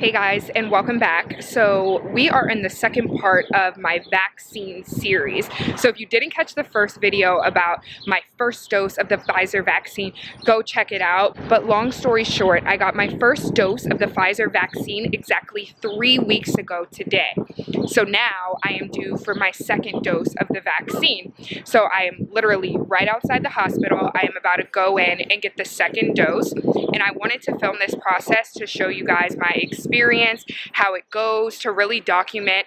Hey guys, and welcome back. So we are in the second part of my vaccine series. So if you didn't catch the first video about my first dose of the Pfizer vaccine, go check it out. But long story short, I got my first dose of the Pfizer vaccine exactly 3 weeks ago today. So now I am due for my second dose of the vaccine. So I am literally right outside the hospital. I am about to go in and get the second dose. And I wanted to film this process to show you guys my experience, how it goes, to really document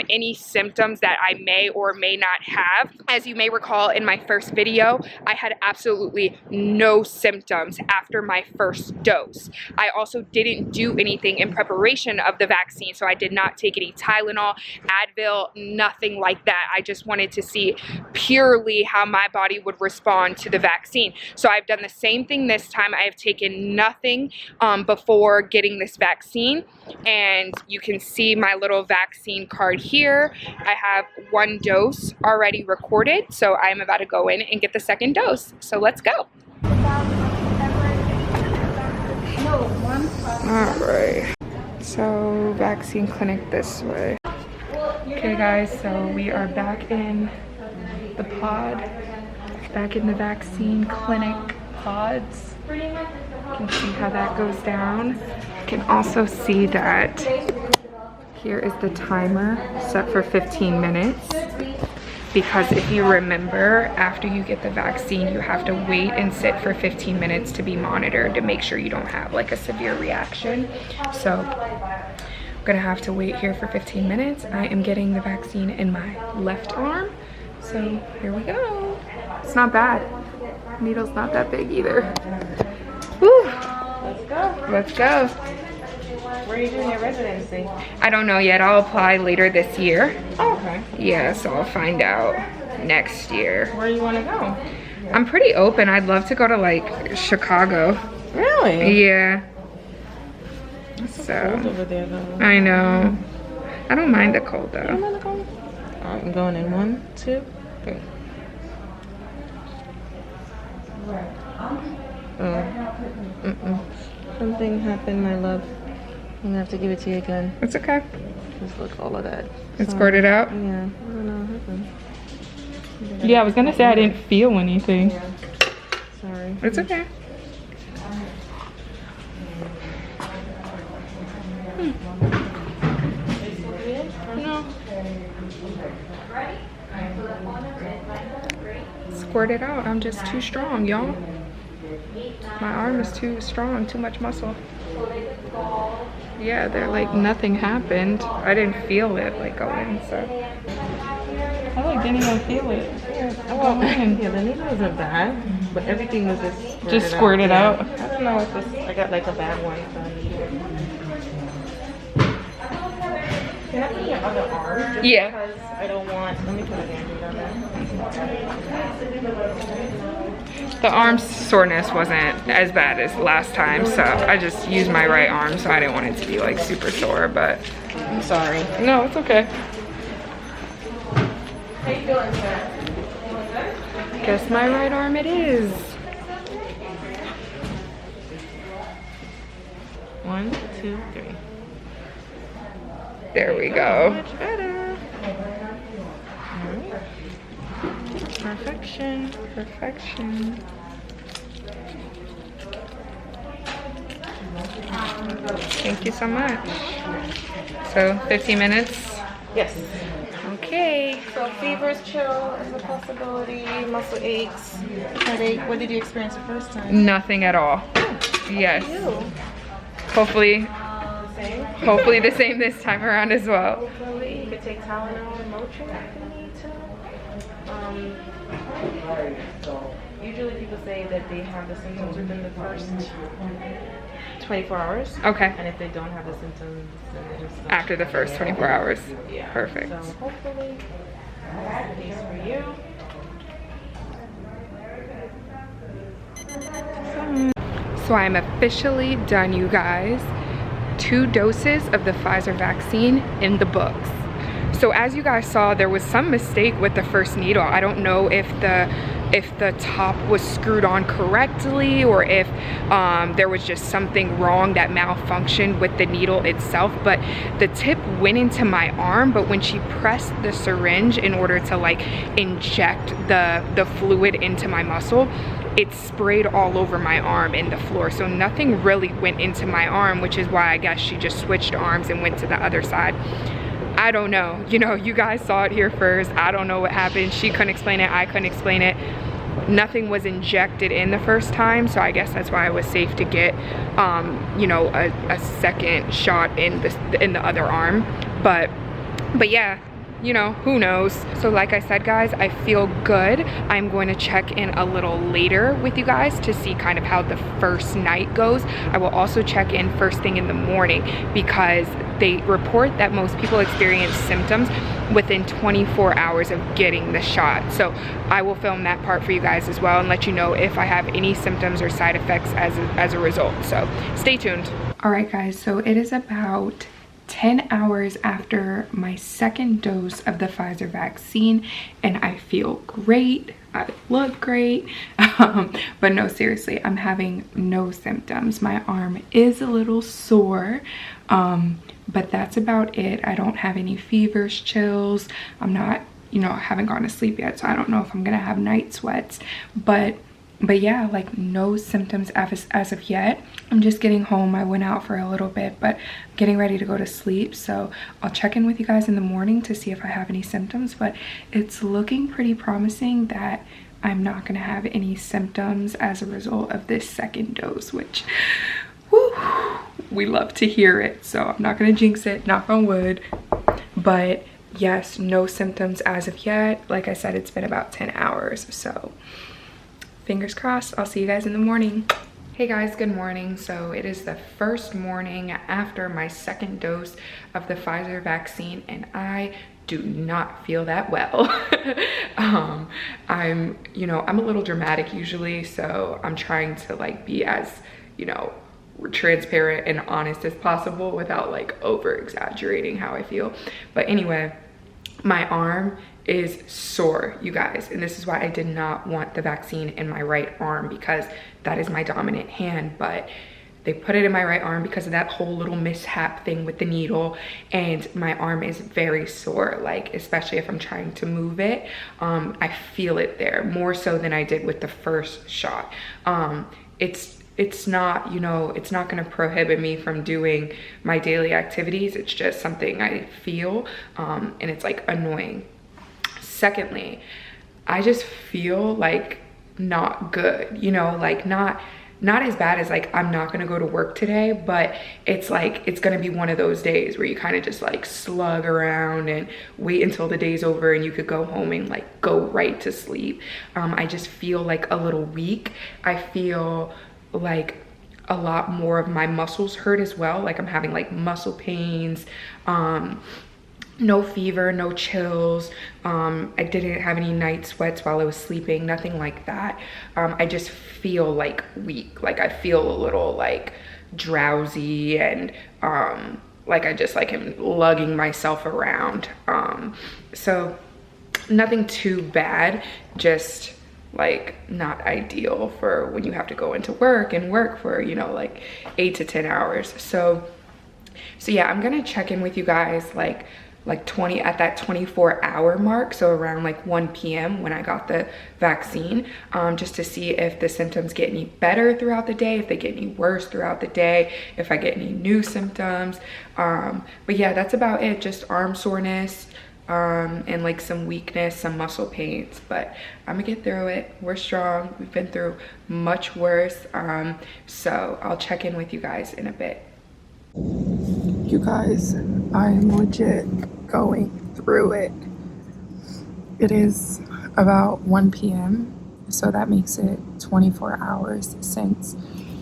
any symptoms that I may or may not have. As you may recall in my first video, I had absolutely no symptoms after my first dose. I also didn't do anything in preparation of the vaccine, so I did not take any Tylenol, Advil, nothing like that. I just wanted to see purely how my body would respond to the vaccine. So I've done the same thing this time. I have taken nothing before getting this vaccine, and you can see my little vaccine card here. I have 1 dose already recorded, so I'm about to go in and get the second dose. So let's go. Alright, so vaccine clinic this way. Okay guys, so we are back in the pod, back in the vaccine clinic pods. You can see how that goes down. You can also see that here is the timer set for 15 minutes. Because if you remember, after you get the vaccine, you have to wait and sit for 15 minutes to be monitored to make sure you don't have like a severe reaction. So I'm gonna have to wait here for 15 minutes. I am getting the vaccine in my left arm. So here we go. It's not bad. Needle's not that big either. Woo. Let's go. Let's go. Where are you doing your residency? I don't know yet. I'll apply later this year. Oh, okay. Yeah, so I'll find out next year. Where do you want to go? I'm pretty open. I'd love to go to like Chicago. Really? Yeah. It's so cold over there though. I know. I don't mind the cold though. You don't mind the cold? Alright, I'm going in 1, 2, 3. Oh. Something happened, my love. I'm gonna have to give it to you again. It's okay. Just look, all of that. It squirted out? Yeah, I don't know what happened. Yeah, I was gonna say I didn't feel anything. Yeah. Sorry. It's okay. No. Squirted out. I'm just too strong, y'all. My arm is too strong, too much muscle. Yeah, they're like nothing happened. I didn't feel it like going, so. I like didn't even feel it. Well, yeah, the needle wasn't bad, but everything was just squirted out. I don't know if this, I got like a bad one. Can I put your other arm? Just because I don't want, let me put a Band-Aid on that. The arm soreness wasn't as bad as last time, so I just used my right arm, so I didn't want it to be like super sore, but. I'm sorry. No, it's okay. How you doing, sir? Guess my right arm it is. 1, 2, 3. There we go. Much better. Alright. Perfection. Perfection. Thank you so much. So 15 minutes? Yes. Okay. So fevers, chill is a possibility, muscle aches, headache. What did you experience the first time? Nothing at all. Yes. Hopefully. Same. Hopefully the same this time around as well. Hopefully you could take Tylenol and Motrin if you need to. Usually people say that they have the symptoms within the first 24 hours. Okay. And if they don't have the symptoms, then they just After the first 24 hours. Yeah. Perfect. So hopefully that's the case for you. So I'm officially done, you guys. 2 doses of the Pfizer vaccine in the books. So as you guys saw, there was some mistake with the first needle. I don't know if the if the top was screwed on correctly, or if there was just something wrong that malfunctioned with the needle itself. But the tip went into my arm, but when she pressed the syringe in order to like inject the fluid into my muscle, it sprayed all over my arm and the floor. So nothing really went into my arm, which is why I guess she just switched arms and went to the other side. I don't know, you know, you guys saw it here first. I don't know what happened. She couldn't explain it, I couldn't explain it. Nothing was injected in the first time, so I guess that's why it was safe to get you know, a second shot in the other arm. But yeah, you know, who knows. So like I said, guys, I feel good. I'm going to check in a little later with you guys to see kind of how the first night goes. I will also check in first thing in the morning, because they report that most people experience symptoms within 24 hours of getting the shot. So I will film that part for you guys as well and let you know if I have any symptoms or side effects as a result. So stay tuned. All right, guys, so it is about 10 hours after my second dose of the Pfizer vaccine, and I feel great. I look great. But no, seriously, I'm having no symptoms. My arm is a little sore, but that's about it. I don't have any fevers, chills. I'm not, you know, I haven't gone to sleep yet, so I don't know if I'm gonna have night sweats. But yeah, like no symptoms as of yet. I'm just getting home. I went out for a little bit, but I'm getting ready to go to sleep. So I'll check in with you guys in the morning to see if I have any symptoms, but it's looking pretty promising that I'm not gonna have any symptoms as a result of this second dose, which, whew, we love to hear it. So I'm not gonna jinx it, knock on wood. But yes, no symptoms as of yet. Like I said, it's been about 10 hours, so fingers crossed. I'll see you guys in the morning. Hey guys, good morning. So it is the first morning after my second dose of the Pfizer vaccine, and I do not feel that well. I'm a little dramatic usually, so I'm trying to like be as, you know, transparent and honest as possible without like over exaggerating how I feel. But anyway, my arm is sore, you guys, and this is why I did not want the vaccine in my right arm, because that is my dominant hand. But they put it in my right arm because of that whole little mishap thing with the needle, and my arm is very sore, like especially if I'm trying to move it. I feel it there more so than I did with the first shot. It's not, you know, it's not going to prohibit me from doing my daily activities. It's just something I feel, and it's like annoying. Secondly, I just feel like not good, you know, like not as bad as like I'm not gonna go to work today, but it's like it's gonna be one of those days where you kind of just like slug around and wait until the day's over and you could go home and like go right to sleep. I just feel like a little weak. I feel like a lot more of my muscles hurt as well. Like I'm having like muscle pains. No fever, no chills. I didn't have any night sweats while I was sleeping, nothing like that. I just feel like weak. Like I feel a little like drowsy, and like I just like am lugging myself around. So nothing too bad, just like not ideal for when you have to go into work and work for, you know, like 8 to 10 hours. So yeah, I'm gonna check in with you guys like 20 at that 24-hour mark, so around like 1 p.m. when I got the vaccine, just to see if the symptoms get any better throughout the day, if they get any worse throughout the day, if I get any new symptoms. But yeah, that's about it. Just arm soreness, and like some weakness, some muscle pains, but I'm gonna get through it. We're strong. We've been through much worse. So I'll check in with you guys in a bit. You guys, I'm legit going through it. It is about 1 p.m. so that makes it 24 hours since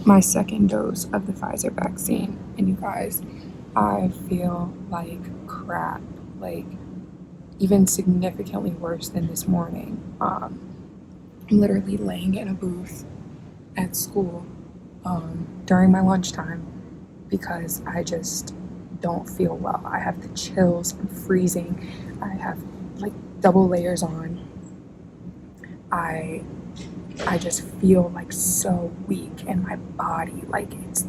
my second dose of the Pfizer vaccine. And you guys, I feel like crap, like even significantly worse than this morning. I'm literally laying in a booth at school during my lunchtime because I just don't feel well. I have the chills, I'm freezing, I have like double layers on. I I just feel like so weak in my body. Like it's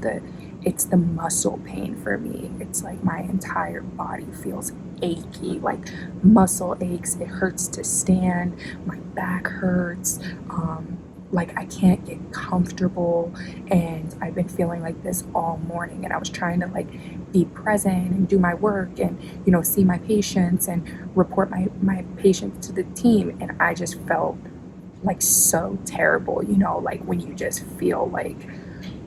the muscle pain for me. It's like my entire body feels achy, like muscle aches. It hurts to stand. My back hurts. Like I can't get comfortable, and I've been feeling like this all morning, and I was trying to like be present and do my work and, you know, see my patients and report my patients to the team, and I just felt like so terrible, you know, like when you just feel like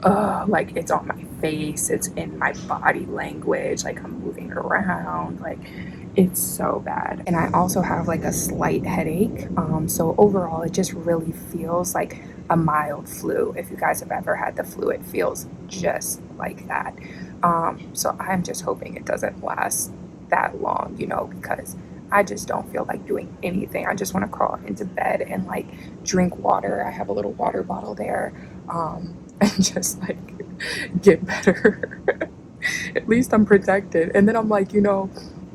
it's on my face, it's in my body language, like I'm moving around, like it's so bad. And I also have like a slight headache. So overall, it just really feels like a mild flu. If you guys have ever had the flu, it feels just like that. So I'm just hoping it doesn't last that long, you know, because I just don't feel like doing anything. I just want to crawl into bed and like drink water. I have a little water bottle there, and just like get better. At least I'm protected. And then I'm like, you know,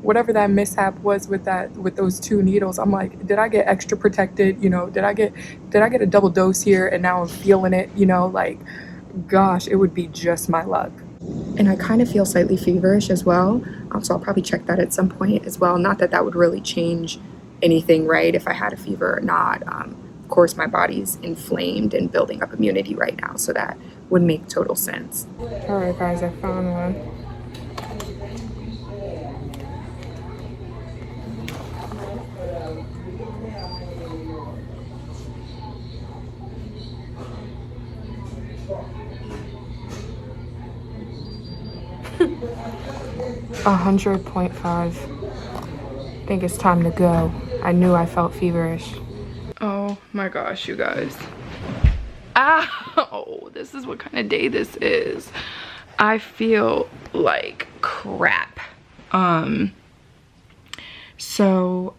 whatever that mishap was with those 2 needles, I'm like, did I get extra protected? You know, did I get a double dose here and now I'm feeling it, you know, like gosh, it would be just my luck. And I kind of feel slightly feverish as well. So I'll probably check that at some point as well. Not that that would really change anything, right? If I had a fever or not. Of course, my body's inflamed and building up immunity right now, so that would make total sense. All right, guys, I found one. A 100.5. I think it's time to go. I knew I felt feverish. Oh my gosh, you guys. Ow! This is what kind of day this is. I feel like crap. So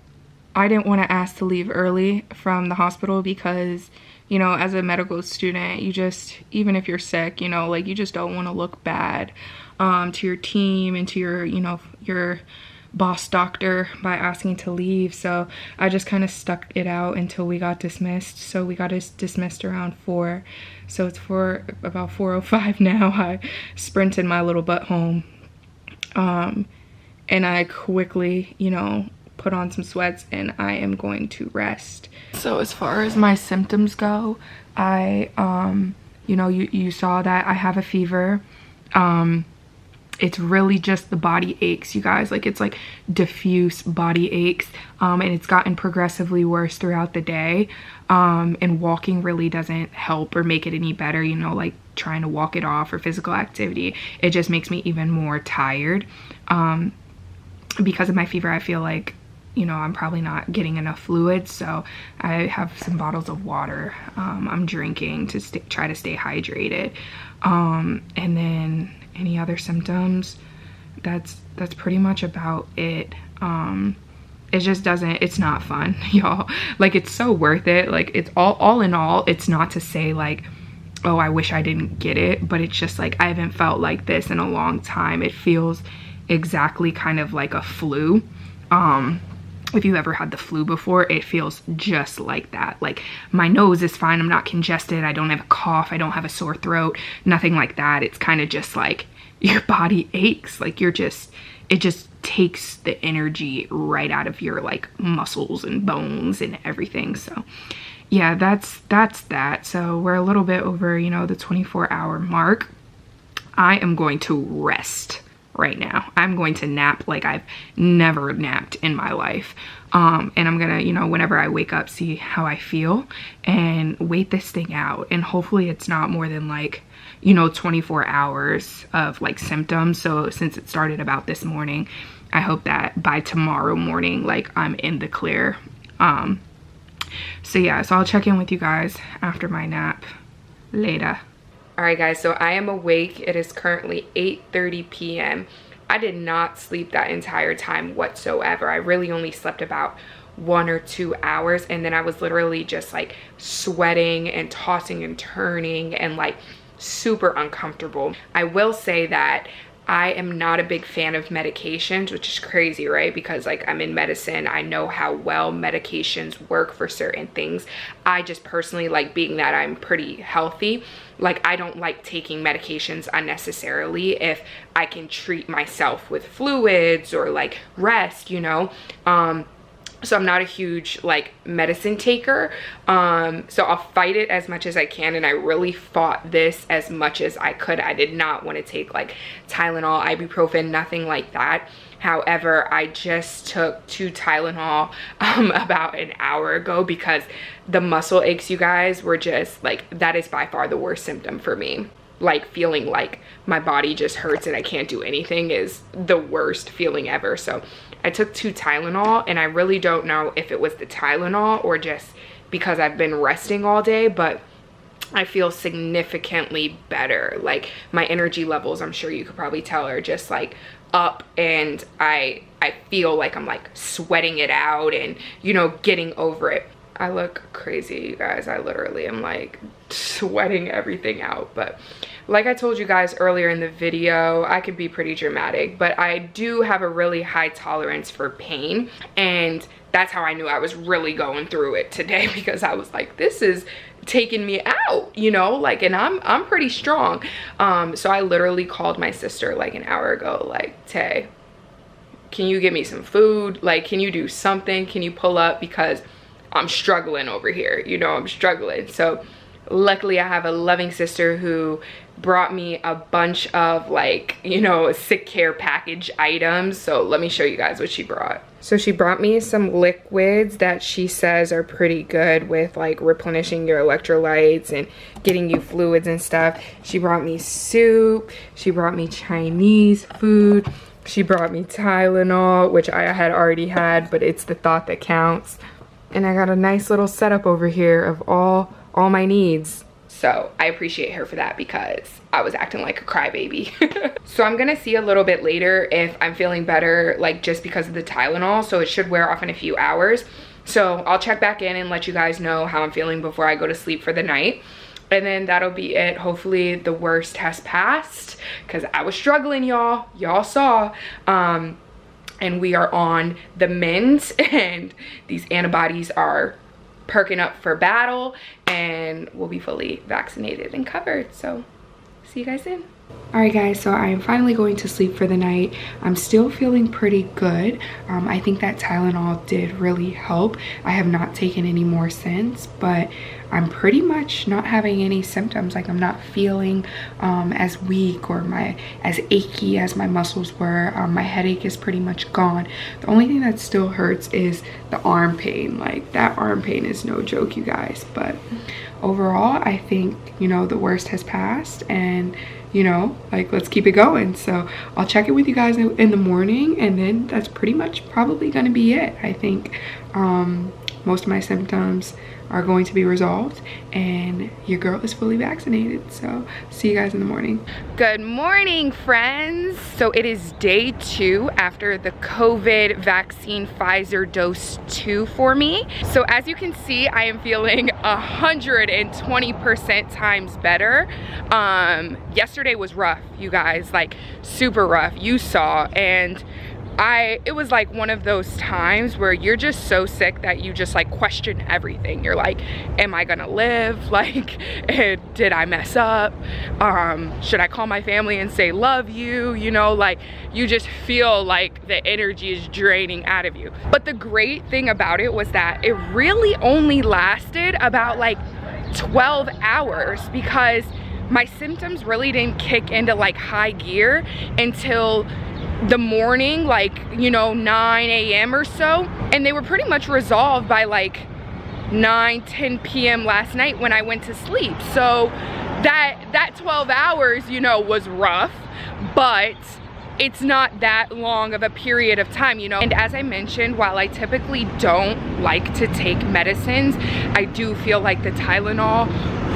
I didn't want to ask to leave early from the hospital because, you know, as a medical student, you just, even if you're sick, you know, like you just don't want to look bad to your team and to your, you know, your boss doctor by asking to leave. So I just kind of stuck it out until we got dismissed. So we got dismissed around 4. So it's about 4:05 now. I sprinted my little butt home. And I quickly, you know, put on some sweats and I am going to rest. So as far as my symptoms go, I, you know, you saw that I have a fever. It's really just the body aches, you guys. Like it's like diffuse body aches, and it's gotten progressively worse throughout the day. And walking really doesn't help or make it any better, you know, like trying to walk it off or physical activity. It just makes me even more tired. Because of my fever, I feel like, you know, I'm probably not getting enough fluid, so I have some bottles of water I'm drinking to try to stay hydrated. And then any other symptoms, that's pretty much about it. It just doesn't, it's not fun, y'all. Like it's so worth it. Like it's all in all, it's not to say like, oh, I wish I didn't get it, but it's just like I haven't felt like this in a long time. It feels exactly kind of like a flu. If you ever had the flu before, it feels just like that. Like my nose is fine, I'm not congested, I don't have a cough, I don't have a sore throat, nothing like that. It's kind of just like your body aches, like it just takes the energy right out of your like muscles and bones and everything. So yeah, that's that. So we're a little bit over, you know, the 24-hour mark. I am going to rest right now. I'm going to nap like I've never napped in my life. And I'm gonna, you know, whenever I wake up, see how I feel and wait this thing out. And hopefully it's not more than like, you know, 24 hours of like symptoms. So since it started about this morning, I hope that by tomorrow morning, like I'm in the clear. So yeah, so I'll check in with you guys after my nap later. All right guys, so I am awake. It is currently 8:30 p.m. I did not sleep that entire time whatsoever. I really only slept about 1 or 2 hours, and then I was literally just like sweating and tossing and turning and like super uncomfortable. I will say that I am not a big fan of medications, which is crazy, right? Because like I'm in medicine, I know how well medications work for certain things. I just personally like, being that I'm pretty healthy, like I don't like taking medications unnecessarily if I can treat myself with fluids or like rest, you know. So I'm not a huge like medicine taker. So I'll fight it as much as I can, and I really fought this as much as I could. I did not want to take like Tylenol, ibuprofen, nothing like that. However, I just took 2 Tylenol about an hour ago because the muscle aches, you guys, were just like, that is by far the worst symptom for me. Like feeling like my body just hurts and I can't do anything is the worst feeling ever. So I took 2 Tylenol, and I really don't know if it was the Tylenol or just because I've been resting all day, but I feel significantly better. Like my energy levels, I'm sure you could probably tell, are just like up, and I feel like I'm like sweating it out and, you know, getting over it. I look crazy, you guys. I literally am like sweating everything out. But like I told you guys earlier in the video, I could be pretty dramatic, but I do have a really high tolerance for pain. And that's how I knew I was really going through it today, because I was like, this is taking me out, you know, like, and I'm pretty strong. So I literally called my sister like an hour ago, like, Tay, can you get me some food? Like, can you do something? Can you pull up? Because I'm struggling over here, you know, I'm struggling. So luckily I have a loving sister who brought me a bunch of like, you know, sick care package items. So let me show you guys what she brought. So she brought me some liquids that she says are pretty good with like replenishing your electrolytes and getting you fluids and stuff. She brought me soup, she brought me Chinese food, she brought me Tylenol, which I had already had, but it's the thought that counts. And I got a nice little setup over here of all my needs. So I appreciate her for that, because I was acting like a crybaby. So I'm gonna see a little bit later if I'm feeling better, like just because of the Tylenol. So it should wear off in a few hours. So I'll check back in and let you guys know how I'm feeling before I go to sleep for the night. And then that'll be it. Hopefully the worst has passed, because I was struggling, y'all. Y'all saw. And we are on the mend, and these antibodies are perking up for battle, and we'll be fully vaccinated and covered. So see you guys soon. All right guys, so I am finally going to sleep for the night. I'm still feeling pretty good. I think that Tylenol did really help. I have not taken any more since, but I'm pretty much not having any symptoms. Like I'm not feeling as weak or as achy as my muscles were. My headache is pretty much gone. The only thing that still hurts is the arm pain. Like that arm pain is no joke, you guys. But overall, I think, you know, the worst has passed, and you know, like let's keep it going. So I'll check it with you guys in the morning, and then that's pretty much probably gonna be it. I think most of my symptoms are going to be resolved, and your girl is fully vaccinated. So see you guys in the morning. Good morning, friends. So it is day 2 after the COVID vaccine Pfizer dose 2 for me. So as you can see, I am feeling 120% times better. Yesterday was rough, you guys, like super rough. You saw, and it was like one of those times where you're just so sick that you just like question everything. You're like, am I gonna live? Like, did I mess up? Should I call my family and say love you? You know, like you just feel like the energy is draining out of you. But the great thing about it was that it really only lasted about like 12 hours, because my symptoms really didn't kick into like high gear until the morning, like, you know, 9 a.m. or so, and they were pretty much resolved by like 9-10 p.m. last night when I went to sleep. So that 12 hours, you know, was rough, but it's not that long of a period of time, you know. And as I mentioned, while I typically don't like to take medicines, I do feel like the Tylenol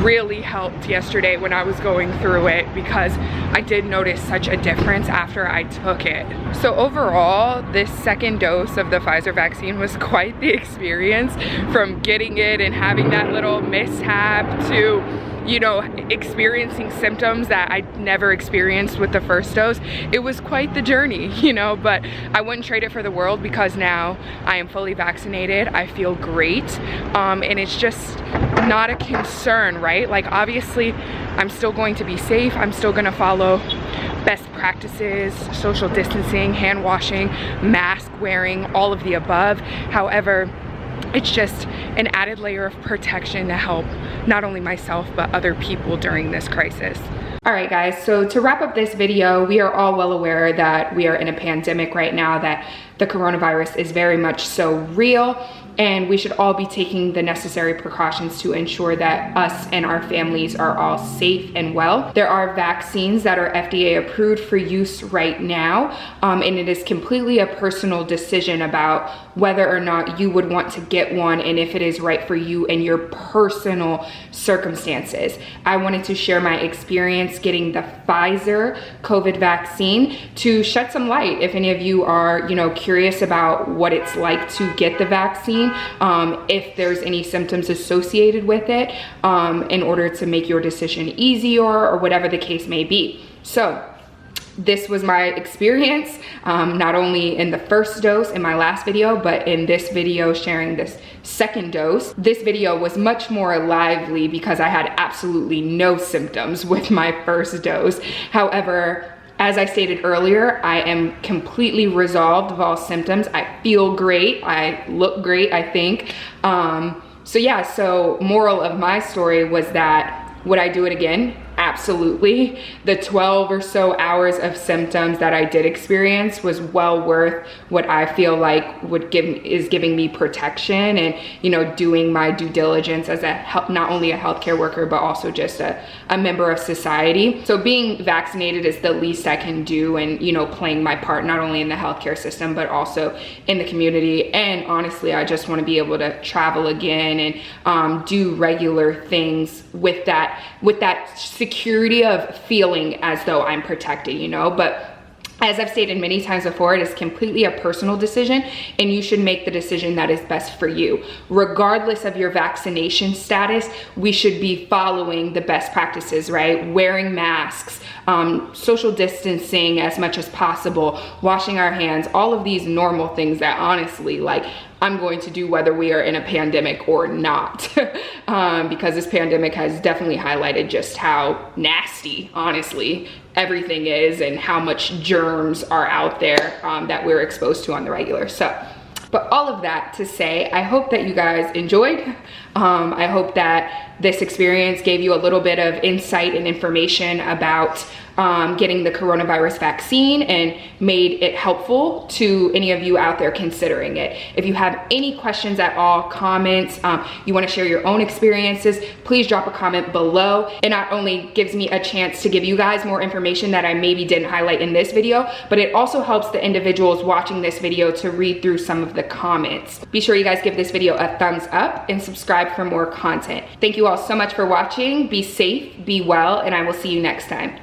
really helped yesterday when I was going through it, because I did notice such a difference after I took it. So overall, this second dose of the Pfizer vaccine was quite the experience, from getting it and having that little mishap to you know, experiencing symptoms that I never experienced with the first dose. It was quite the journey, you know, but I wouldn't trade it for the world because now I am fully vaccinated. I feel great, and it's just not a concern, right? Like, obviously, I'm still going to be safe. I'm still gonna follow best practices, social distancing, hand washing, mask wearing, all of the above. However, it's just an added layer of protection to help not only myself, but other people during this crisis. All right, guys, so to wrap up this video, we are all well aware that we are in a pandemic right now, that the coronavirus is very much so real, and we should all be taking the necessary precautions to ensure that us and our families are all safe and well. There are vaccines that are FDA approved for use right now, and it is completely a personal decision about whether or not you would want to get one and if it is right for you and your personal circumstances. I wanted to share my experience getting the Pfizer COVID vaccine to shed some light if any of you are, you know, curious about what it's like to get the vaccine, if there's any symptoms associated with it, in order to make your decision easier or whatever the case may be. So this was my experience, not only in the first dose in my last video, but in this video sharing this second dose. This video was much more lively because I had absolutely no symptoms with my first dose. However, as I stated earlier, I am completely resolved of all symptoms. I feel great, I look great, I think. So yeah, so moral of my story was that, would I do it again? Absolutely. The 12 or so hours of symptoms that I did experience was well worth what I feel like is giving me protection and, you know, doing my due diligence as not only a healthcare worker, but also just a member of society. So being vaccinated is the least I can do, and, you know, playing my part not only in the healthcare system, but also in the community. And honestly, I just want to be able to travel again and do regular things with that security of feeling as though I'm protected, you know. But as I've stated many times before, it is completely a personal decision, and you should make the decision that is best for you. Regardless of your vaccination status, we should be following the best practices, right? Wearing masks, social distancing as much as possible, washing our hands, all of these normal things that honestly, like, I'm going to do whether we are in a pandemic or not, because this pandemic has definitely highlighted just how nasty, honestly, everything is and how much germs are out there that we're exposed to on the regular. So, but all of that to say, I hope that you guys enjoyed. I hope that this experience gave you a little bit of insight and information about getting the coronavirus vaccine and made it helpful to any of you out there considering it. If you have any questions at all, comments, you want to share your own experiences, please drop a comment below. It not only gives me a chance to give you guys more information that I maybe didn't highlight in this video, but it also helps the individuals watching this video to read through some of the comments. Be sure you guys give this video a thumbs up and subscribe for more content. Thank you all so much for watching. Be safe, be well, and I will see you next time.